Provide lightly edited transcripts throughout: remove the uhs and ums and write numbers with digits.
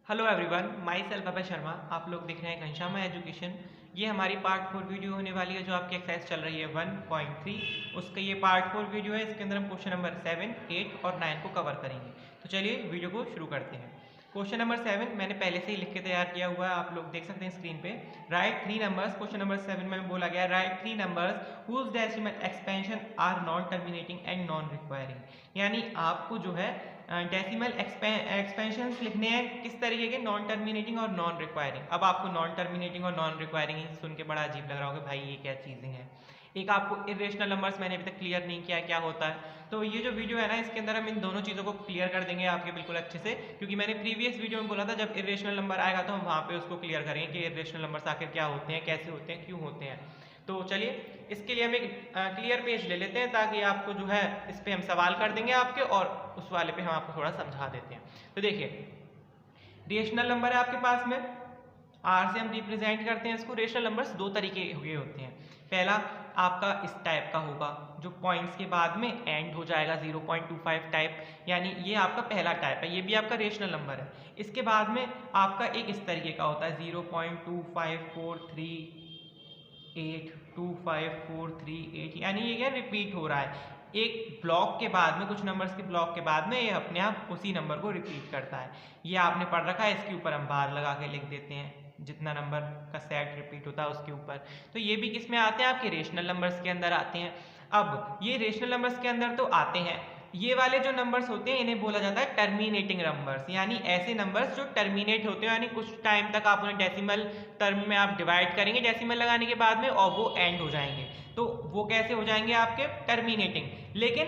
Hello everyone, my self Abhay Sharma. आप लोग देख रहे हैं घनश्यामा एजुकेशन। ये हमारी पार्ट 4 वीडियो होने वाली है। जो आपकी एक्सरसाइज चल रही है 1.3, उसका ये पार्ट 4 वीडियो है। इसके अंदर हम क्वेश्चन नंबर 7, 8 और 9 को कवर करेंगे। तो चलिए वीडियो को शुरू करते हैं। क्वेश्चन नंबर 7 मैंने पहले से ही लिख के तैयार किया हुआ है, आप लोग देख सकते हैं स्क्रीन पे। राइट 3 नंबर्स, क्वेश्चन नंबर 7 में बोला गया write 3 numbers whose decimal expansion are non terminating and non recurring. यानी आपको जो है डेसिमल एक्सपेंशंस लिखने हैं किस तरीके के, नॉन टर्मिनेटिंग और नॉन रिक्वायरिंग। अब आपको नॉन टर्मिनेटिंग और नॉन रिक्वायरिंग सुन के बड़ा अजीब लग रहा होगा, भाई ये क्या चीज़ें हैं। एक आपको इरेशनल नंबर्स मैंने अभी तक क्लियर नहीं किया क्या होता है, तो ये जो वीडियो है ना इसके अंदर हम इन दोनों चीज़ों को क्लियर कर देंगे आपके बिल्कुल अच्छे से। क्योंकि मैंने प्रीवियस वीडियो में बोला था जब इरेशनल नंबर आएगा तो हम वहाँ पे उसको क्लियर करेंगे कि इरेशनल नंबर्स आखिर क्या होते हैं, कैसे होते हैं, क्यों होते हैं। तो चलिए इसके लिए हम एक क्लियर पेज ले लेते हैं ताकि आपको जो है इस पर हम सवाल कर देंगे आपके, और उस वाले पे हम आपको थोड़ा समझा देते हैं। तो देखिए रेशनल नंबर है आपके पास में, आर से हम रिप्रेजेंट करते हैं इसको। रेशनल नंबर्स दो तरीके के होते हैं। पहला आपका इस टाइप का होगा जो पॉइंट्स के बाद में एंड हो जाएगा 0.25 टाइप, यानी ये आपका पहला टाइप है, ये भी आपका रेशनल नंबर है। इसके बाद में आपका एक इस तरीके का होता है 0.2543825438, यानी ये क्या रिपीट हो रहा है एक ब्लॉक के बाद में, कुछ नंबर्स के ब्लॉक के बाद में ये अपने आप उसी नंबर को रिपीट करता है। ये आपने पढ़ रखा है, इसके ऊपर हम बार लगा के लिख देते हैं जितना नंबर का सेट रिपीट होता है उसके ऊपर। तो ये भी किस में आते हैं, आपके रेशनल नंबर्स के अंदर आते हैं। अब ये रेशनल नंबर्स के अंदर तो आते हैं, ये वाले जो नंबर्स होते हैं इन्हें बोला जाता है टर्मिनेटिंग नंबर्स, यानी ऐसे नंबर्स जो टर्मिनेट होते हैं, यानी कुछ टाइम तक आप उन्हें डेसिमल टर्म में आप डिवाइड करेंगे डेसिमल लगाने के बाद में, और वो एंड हो जाएंगे। तो वो कैसे हो जाएंगे आपके टर्मिनेटिंग। लेकिन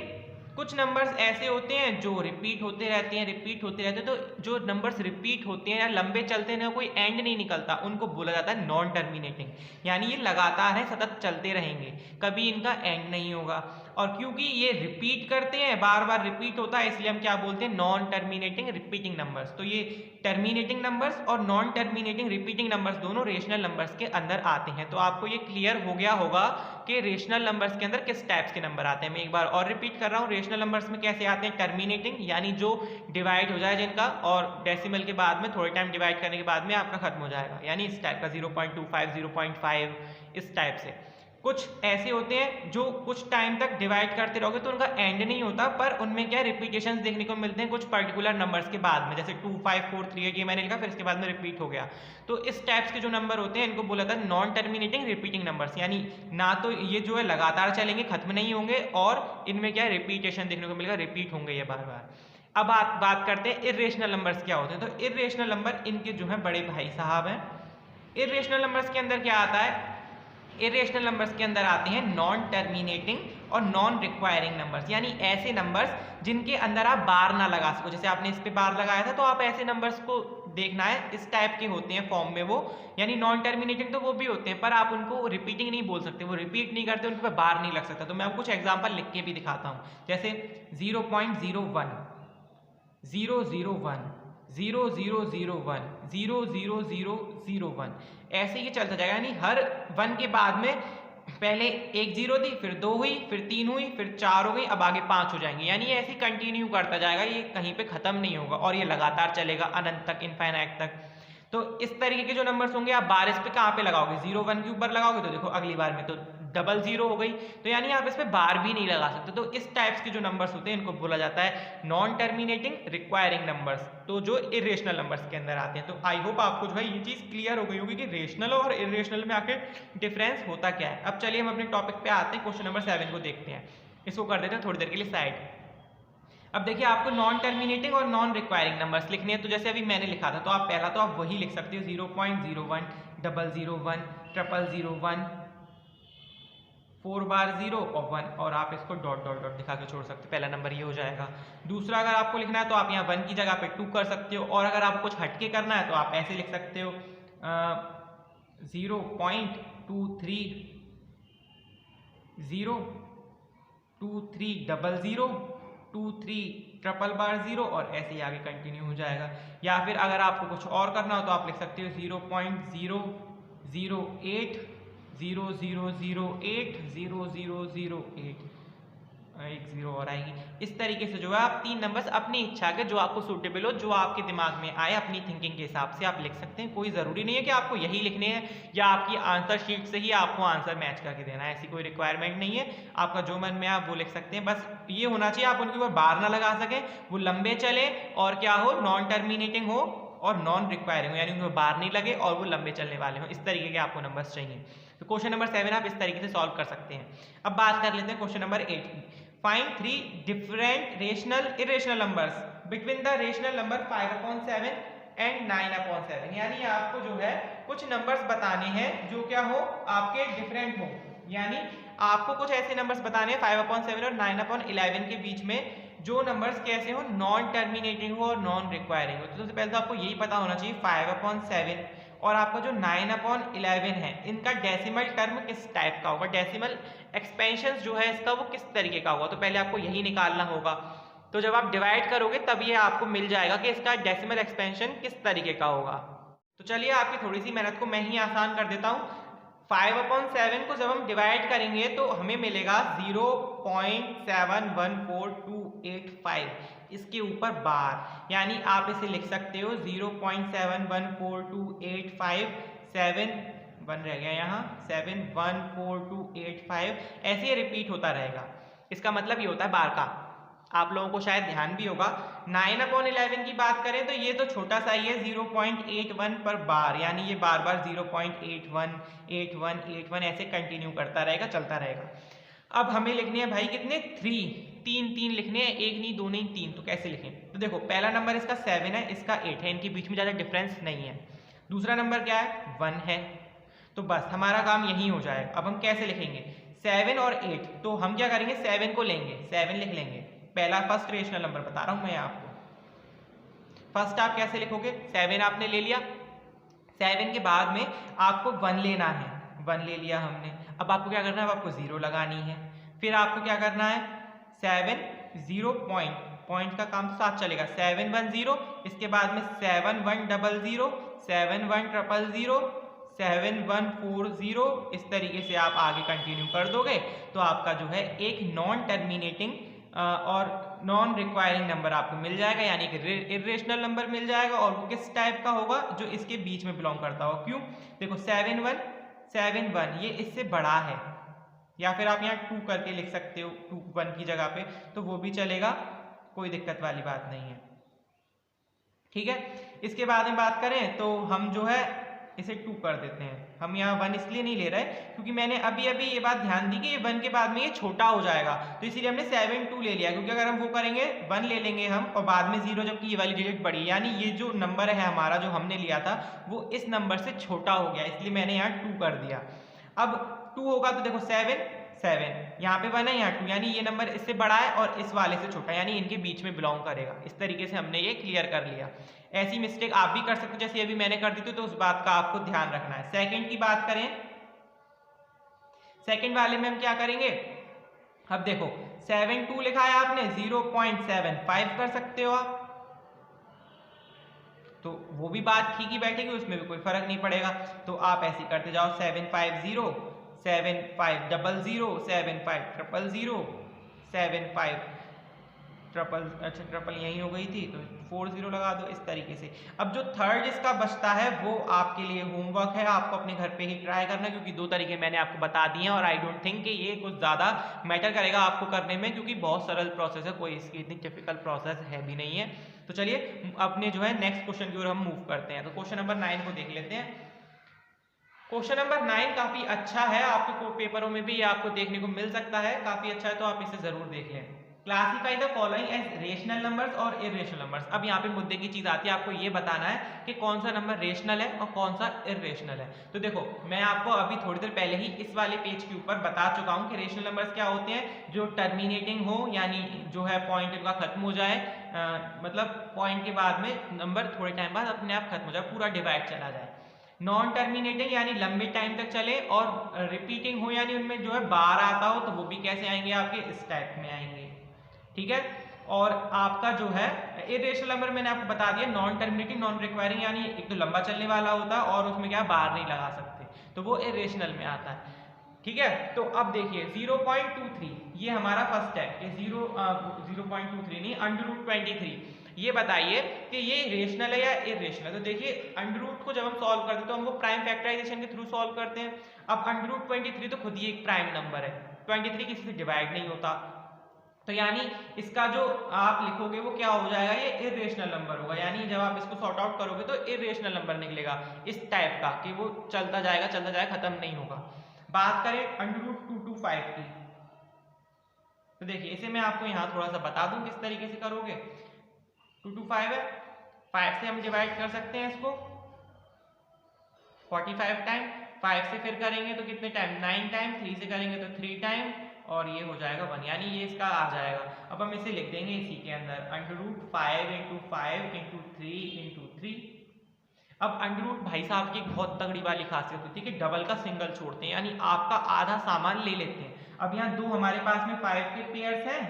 कुछ नंबर्स ऐसे होते हैं जो रिपीट होते रहते हैं, रिपीट होते रहते हैं। तो जो नंबर्स रिपीट होते हैं या लंबे चलते हैं ना, कोई एंड नहीं निकलता, उनको बोला जाता है नॉन टर्मिनेटिंग। यानी ये लगातार है, सतत चलते रहेंगे, कभी इनका एंड नहीं होगा। और क्योंकि ये रिपीट करते हैं, बार बार रिपीट होता है, इसलिए हम क्या बोलते हैं, नॉन टर्मिनेटिंग रिपीटिंग नंबर्स। तो ये टर्मिनेटिंग नंबर्स और नॉन टर्मिनेटिंग रिपीटिंग नंबर्स दोनों रेशनल नंबर्स के अंदर आते हैं। तो आपको ये क्लियर हो गया होगा कि रेशनल नंबर्स के अंदर किस टाइप्स के नंबर आते हैं। मैं एक बार और रिपीट कर रहा हूँ, रेशनल नंबर्स में कैसे आते हैं, टर्मिनेटिंग यानी जो डिवाइड हो जाए जिनका, और डेसिमल के बाद में थोड़े टाइम डिवाइड करने के बाद में आपका खत्म हो जाएगा, यानी इस टाइप का 0.25 0.5 इस टाइप से। कुछ ऐसे होते हैं जो कुछ टाइम तक डिवाइड करते रहोगे तो उनका एंड नहीं होता, पर उनमें क्या रिपीटेशंस देखने को मिलते हैं कुछ पर्टिकुलर नंबर्स के बाद में, जैसे 2 5 4 3 8 ये मैंने लिखा, फिर इसके बाद में रिपीट हो गया। तो इस टाइप्स के जो नंबर होते हैं इनको बोला था नॉन टर्मिनेटिंग रिपीटिंग नंबर्स, यानी ना तो ये जो है लगातार चलेंगे, खत्म नहीं होंगे, और इनमें क्या रिपीटेशन देखने को मिलेगा, रिपीट होंगे ये बार बार। अब बात करते हैं इर्रेशनल नंबर्स क्या होते हैं। तो इर्रेशनल नंबर इनके जो है बड़े भाई साहब हैं। इर्रेशनल नंबर्स के अंदर क्या आता है, इरेशनल नंबर्स के अंदर आते हैं नॉन टर्मिनेटिंग और नॉन रिक्वायरिंग नंबर्स, यानी ऐसे नंबर्स जिनके अंदर आप बार ना लगा सको। जैसे आपने इस पे बार लगाया था, तो आप ऐसे नंबर्स को देखना है, इस टाइप के होते हैं फॉर्म में वो, यानी नॉन टर्मिनेटिंग तो वो भी होते हैं पर आप उनको रिपीटिंग नहीं बोल सकते, वो रिपीट नहीं करते, उनके पे बार नहीं लग सकता। तो मैं आपको कुछ एग्जाम्पल लिख के भी दिखाता हूँ, जैसे 0.01 001 0001 00001, ऐसे ये चलता जाएगा। यानी हर वन के बाद में पहले एक जीरो थी, फिर दो हुई, फिर तीन हुई, फिर चार हो गई, अब आगे पांच हो जाएंगे। यानी ऐसे कंटिन्यू करता जाएगा, ये कहीं पे खत्म नहीं होगा, और ये लगातार चलेगा अनंत तक, इनफाइनाइट तक। तो इस तरीके के जो नंबर्स होंगे आप बार इस पे कहाँ पे लगाओगे, 0 1 के ऊपर लगाओगे तो देखो अगली बार में तो 00 हो गई, तो यानी आप इस पे बार भी नहीं लगा सकते। तो इस टाइप्स के जो नंबर्स होते हैं इनको बोला जाता है नॉन टर्मिनेटिंग रिक्वायरिंग नंबर्स, तो जो इरेशनल नंबर्स के अंदर आते हैं। तो आई होप आपको जो है ये चीज क्लियर हो गई होगी कि रेशनल और इरेशनल में आखिर डिफरेंस होता क्या है। अब चलिए हम अपने टॉपिक पे आते हैं, क्वेश्चन नंबर 7 को देखते हैं। इसको कर देते हैं थोड़ी देर के लिए साइड। अब देखिए आपको नॉन टर्मिनेटिंग और नॉन रिक्वायरिंग नंबर्स लिखने हैं, तो जैसे अभी मैंने लिखा था, तो आप पहला तो आप वही लिख सकते हो 0.01 001 00001 4 बार 0 और 1, और आप इसको डॉट डॉट डॉट दिखा के छोड़ सकते हो, पहला नंबर ये हो जाएगा। दूसरा अगर आपको लिखना है तो आप यहाँ 1 की जगह पे 2 कर सकते हो, और अगर आपको कुछ हटके करना है तो आप ऐसे लिख सकते हो 0.23 02300 23 ट्रिपल बार 0, और ऐसे ही आगे कंटिन्यू हो जाएगा। या फिर अगर आपको कुछ और करना हो तो आप लिख सकते हो 0.008 0008 0008 एक 0 और आएगी। इस तरीके से जो है आप 3 नंबर्स अपनी इच्छा के, जो आपको सूटेबल हो, जो आपके दिमाग में आए, अपनी थिंकिंग के हिसाब से आप लिख सकते हैं। कोई ज़रूरी नहीं है कि आपको यही लिखने हैं या आपकी आंसर शीट से ही आपको आंसर मैच करके देना है, ऐसी कोई रिक्वायरमेंट नहीं है। आपका जो मन में आप वो लिख सकते हैं। बस ये होना चाहिए आप उनके ऊपर बार ना लगा सकें, वो लंबे चले और क्या हो, नॉन टर्मिनेटिंग हो और नॉन रिक्वायरिंग हो, यानी उनमें बार नहीं लगे और वो लंबे चलने वाले हों। इस तरीके के आपको नंबर्स चाहिए। तो क्वेश्चन नंबर 7 आप इस तरीके से सॉल्व कर सकते हैं। अब बात कर लेते हैं क्वेश्चन नंबर 8 की। Find 3 different rational irrational numbers between the rational number 5/7 and 9/7। यानी आपको जो है कुछ नंबर्स बताने हैं जो क्या हो, आपके डिफरेंट हो, यानी आपको कुछ ऐसे नंबर्स बताने हैं 5/7 और 9/11 के बीच में, जो नंबर्स कैसे हो, नॉन टर्मिनेटिंग हो और नॉन रिक्वायरिंग हो। तो सबसे पहले तो आपको यही पता होना चाहिए 5/7 और आपका जो 9/11 है, इनका डेसिमल टर्म किस टाइप का होगा, डेसिमल एक्सपेंशन जो है इसका वो किस तरीके का होगा। तो पहले आपको यही निकालना होगा। तो जब आप डिवाइड करोगे तब ये आपको मिल जाएगा कि इसका डेसिमल एक्सपेंशन किस तरीके का होगा। तो चलिए आपकी थोड़ी सी मेहनत को मैं ही आसान कर देता हूँ। 5/7 को जब हम डिवाइड करेंगे तो हमें मिलेगा 0.714285, इसके ऊपर बार, यानी आप इसे लिख सकते हो 0.714285 7 1 रह गया यहाँ 7144285, ऐसे ही रिपीट होता रहेगा। इसका मतलब ये होता है बार का। आप लोगों को शायद ध्यान भी होगा 9/11 की बात करें तो ये तो छोटा सा ही है 0.81 पर बार, यानी ये बार बार 0.81 81 81 ऐसे कंटिन्यू करता रहेगा, चलता रहेगा। अब हमें लिखने हैं भाई कितने, 3 लिखने हैं, एक नहीं दो नहीं 3। तो कैसे लिखें, तो देखो पहला नंबर इसका 7 है, इसका 8 है, इनके बीच में ज़्यादा डिफरेंस नहीं है। दूसरा नंबर क्या है, 1 है, तो बस हमारा काम यही हो जाएगा। अब हम कैसे लिखेंगे, 7 और 8, तो हम क्या करेंगे 7 को लेंगे, 7 लिख लेंगे। पहला फर्स्ट रेशनल नंबर बता रहा हूं मैं आपको। फर्स्ट आप कैसे लिखोगे, 7 आपने ले लिया, 7 के बाद में आपको 1 लेना है, 1 ले लिया हमने। अब आपको क्या करना है, अब आपको 0 लगानी है। फिर आपको क्या करना है, 7 0 पॉइंट का काम तो साथ चलेगा, 710, इसके बाद में 7100 71000 7140, इस तरीके से आप आगे कंटिन्यू कर दोगे तो आपका जो है एक नॉन टर्मिनेटिंग और नॉन रिक्वायरिंग नंबर आपको मिल जाएगा, यानी कि इरेशनल नंबर मिल जाएगा। और वो किस टाइप का होगा, जो इसके बीच में बिलोंग करता हो। क्यों, देखो 7171 ये इससे बड़ा है, या फिर आप यहाँ 2 करके लिख सकते हो 2 1 की जगह पे, तो वो भी चलेगा, कोई दिक्कत वाली बात नहीं है। ठीक है, इसके बाद में बात करें तो हम जो है इसे 2 कर देते हैं। हम यहाँ 1 इसलिए नहीं ले रहे क्योंकि मैंने अभी ये बात ध्यान दी कि ये 1 के बाद में ये छोटा हो जाएगा, तो इसीलिए हमने 7 2 ले लिया। क्योंकि अगर हम वो करेंगे 1 ले लेंगे हम और बाद में 0, जबकि ये वाली डिजिट बड़ी, यानी ये जो नंबर है हमारा जो हमने लिया था वो इस नंबर से छोटा हो गया, इसलिए मैंने यहाँ 2 कर दिया। अब 2 होगा तो देखो 7 यहाँ पे 1 है, यहाँ 2, यानी ये नंबर इससे बड़ा है और इस वाले से छोटा, यानी इनके बीच में बिलोंग करेगा। इस तरीके से हमने ये क्लियर कर लिया। ऐसी मिस्टेक आप भी कर सकते हो जैसे अभी मैंने कर दी थी, तो उस बात का आपको ध्यान रखना है। सेकंड की बात करें, सेकंड वाले में हम क्या करेंगे, अब देखो 7 2 लिखा है आपने, 0.75 कर सकते हो आप, तो वो भी बात ठीक ही बैठेगी, उसमें भी कोई फर्क नहीं पड़ेगा। तो आप ऐसे करते जाओ 750 7500 75000 75 ट्रिपल यही हो गई थी, तो 40 लगा दो इस तरीके से। अब जो थर्ड इसका बचता है वो आपके लिए होमवर्क है, आपको अपने घर पे ही ट्राई करना, क्योंकि 2 तरीके मैंने आपको बता दिए हैं और आई डोंट थिंक कि ये कुछ ज़्यादा मैटर करेगा आपको करने में, क्योंकि बहुत सरल प्रोसेस है, कोई इसकी इतनी डिफिकल्ट प्रोसेस है भी नहीं है। तो चलिए अपने जो है नेक्स्ट क्वेश्चन की ओर हम मूव करते हैं। तो क्वेश्चन नंबर 9 को देख लेते हैं। क्वेश्चन नंबर 9 काफी अच्छा है, आपको पेपरों में भी ये आपको देखने को मिल सकता है, काफी अच्छा है, तो आप इसे जरूर देख लें। Classify the following as rational numbers और इरेशनल नंबर्स। अब यहाँ पे मुद्दे की चीज आती है, आपको ये बताना है कि कौन सा नंबर रेशनल है और कौन सा इरेशनल है। तो देखो मैं आपको अभी थोड़ी देर पहले ही इस वाले पेज के ऊपर बता चुका हूँ कि रेशनल नंबर्स क्या होते हैं, जो टर्मिनेटिंग हो, यानी जो है पॉइंट इनका खत्म हो जाए, मतलब पॉइंट के बाद में नंबर थोड़े टाइम बाद अपने आप खत्म हो जाए, पूरा डिवाइड चला जाए। नॉन टर्मिनेटिंग यानी लंबे टाइम तक चले, और रिपीटिंग हो यानी उनमें जो है बार आता हो, तो वो भी कैसे आएंगे, आपके इस टाइप में आएंगे। ठीक है, और आपका जो है इरेशनल नंबर मैंने आपको बता दिया, नॉन टर्मिनेटिंग नॉन रिक्वायरिंग, यानी एक तो लंबा चलने वाला होता है और उसमें क्या बार नहीं लगा सकते, तो वो इरेशनल में आता है। ठीक है। तो अब देखिए 0.23 ये हमारा फर्स्ट है कि 0.23 नहीं √23। ये बताइए कि ये रेशनल है या इरेशनल। तो देखिए अंडर रूट को जब हम सॉल्व करते हैं तो हम वो प्राइम फैक्टराइजेशन के थ्रू सॉल्व करते हैं। अब √23 तो खुद ही एक प्राइम नंबर है, 23 किसी से डिवाइड नहीं होता, तो यानी इसका जो आप लिखोगे वो क्या हो जाएगा, ये इरेशनल नंबर होगा। यानी जब आप इसको सॉर्ट आउट करोगे तो इरेशनल नंबर निकलेगा इस टाइप का कि वो चलता जाएगा खत्म नहीं होगा। बात करें √225 की, तो देखिए इसे मैं आपको यहाँ थोड़ा सा बता दूं किस तरीके से करोगे। 225 है, 5 से हम डिवाइड कर सकते हैं इसको 45 टाइम, 5 से फिर करेंगे तो कितने टाइम 9 टाइम, 3 से करेंगे तो 3 टाइम और ये हो जाएगा 1, यानी ये इसका आ जाएगा। अब हम इसे लिख देंगे इसी के अंदर √5 × 5 × 3 × 3। अब अंडर भाई साहब की बहुत तगड़ी वाली खासियत होती है कि डबल का सिंगल छोड़ते हैं, यानी आपका आधा सामान ले लेते हैं। अब यहाँ दो हमारे पास में 5 के पेयर्स हैं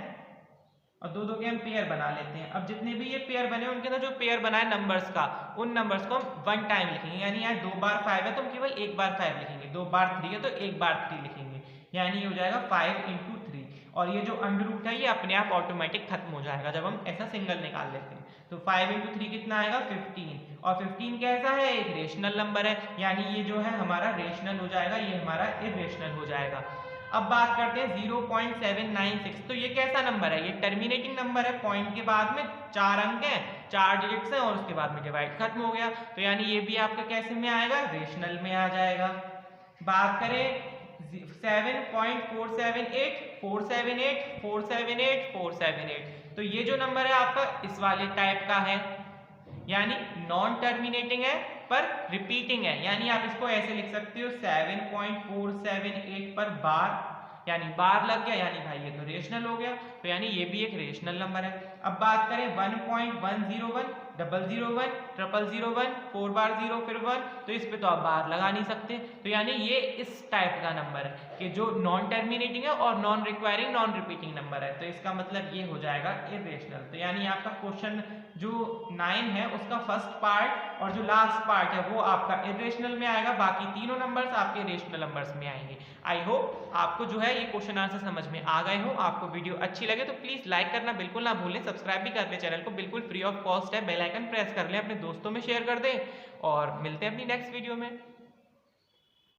और दो के हम पेयर बना लेते हैं। अब जितने भी ये पेयर बने उनके अंदर जो पेयर बना है नंबर्स का, उन नंबर्स को हम 1 टाइम लिखेंगे। यानी यहाँ 2 बार 5 है तो हम केवल 1 बार 5 लिखेंगे, 2 बार 3 है तो 1 बार 3 लिखेंगे, यानी ये हो जाएगा 5 × 3। और ये जो अंडर रूट है ये अपने आप ऑटोमेटिक खत्म हो जाएगा जब हम ऐसा सिंगल निकाल लेते हैं। तो 5 × 3 कितना आएगा 15, और 15 कैसा है, एक रेशनल नंबर है, यानी ये जो है हमारा रेशनल हो जाएगा, ये हमारा इरेशनल हो जाएगा। अब बात करते हैं 0.796। तो ये कैसा नंबर है, ये टर्मिनेटिंग नंबर है, पॉइंट के बाद में 4 अंक हैं, 4 डिजिट्स हैं और उसके बाद में डिवाइड खत्म हो गया, तो यानी ये भी आपका कैसे में आएगा, रेशनल में आ जाएगा। बात करें 7.478 478 478 478, तो ये जो नंबर है आपका इस वाले टाइप का है, यानी नॉन टर्मिनेटिंग है पर रिपीटिंग है। यानी आप इसको ऐसे लिख सकते हो 7.478 पर बार, यानी बार लग गया, यानी भाई ये तो रेशनल हो गया, तो यानी ये भी एक रेशनल नंबर है। अब बात करें 1.101 001 001 4 बार 0 फिर 1, तो इस पे तो आप बार लगा नहीं सकते, तो यानी ये इस टाइप का नंबर है कि जो नॉन टर्मिनेटिंग है और non requiring non repeating number है, तो इसका मतलब ये हो जाएगा इरेशनल। तो यानी आपका क्वेश्चन जो 9 है उसका फर्स्ट पार्ट और जो लास्ट पार्ट है वो आपका इरेशनल में आएगा, बाकी तीनों नंबर्स आपके रेशनल नंबर्स में आएंगे। आई होप आपको जो है ये क्वेश्चन आंसर समझ में आ गए हो। आपको वीडियो अच्छी लगे तो प्लीज लाइक करना बिल्कुल ना भूलें, सब्सक्राइब भी कर लें चैनल को, बिल्कुल फ्री ऑफ कॉस्ट है, बेल आइकन प्रेस कर लें, अपने दोस्तों में शेयर कर दें और मिलते हैं अपनी नेक्स्ट वीडियो में।